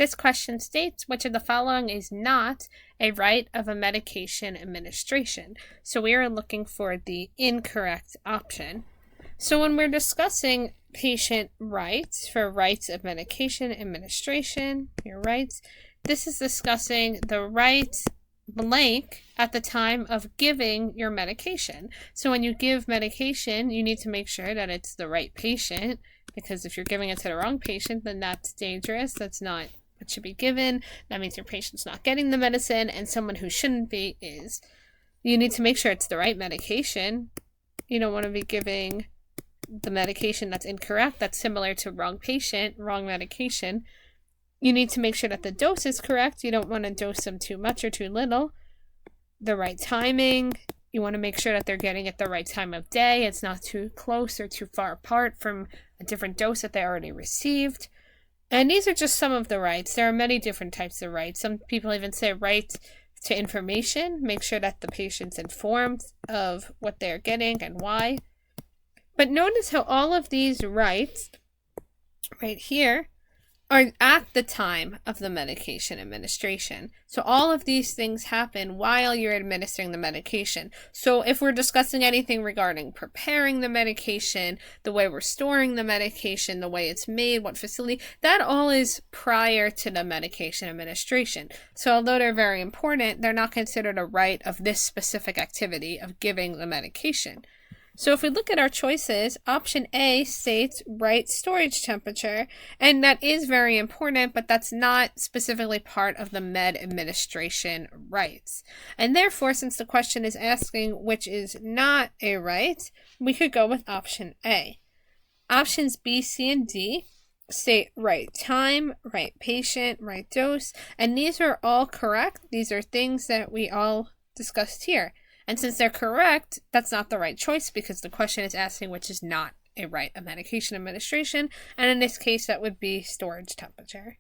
This question states, which of the following is not a right of a medication administration? So we are looking for the incorrect option. So when we're discussing patient rights for rights of medication administration, your rights, this is discussing the right blank at the time of giving your medication. So when you give medication, you need to make sure that it's the right patient, because if you're giving it to the wrong patient, then that's dangerous. That's not what should be given. That means your patient's not getting the medicine, and someone who shouldn't be is. You need to make sure it's the right medication. You don't want to be giving the medication that's incorrect, that's similar to wrong patient, wrong medication. You need to make sure that the dose is correct. You don't want to dose them too much or too little. The right timing. You want to make sure that they're getting it the right time of day. It's not too close or too far apart from a different dose that they already received. And these are just some of the rights. There are many different types of rights. Some people even say right to information. Make sure that the patient's informed of what they're getting and why. But notice how all of these rights right here are at the time of the medication administration. So all of these things happen while you're administering the medication. So if we're discussing anything regarding preparing the medication, the way we're storing the medication, the way it's made, what facility, that all is prior to the medication administration. So although they're very important, they're not considered a right of this specific activity of giving the medication. So if we look at our choices, option A states right storage temperature, and that is very important, but that's not specifically part of the med administration rights. And therefore, since the question is asking which is not a right, we could go with option A. Options B, C, and D state right time, right patient, right dose, and these are all correct. These are things that we all discussed here. And since they're correct, that's not the right choice because the question is asking which is not a right of medication administration. And in this case, that would be storage temperature.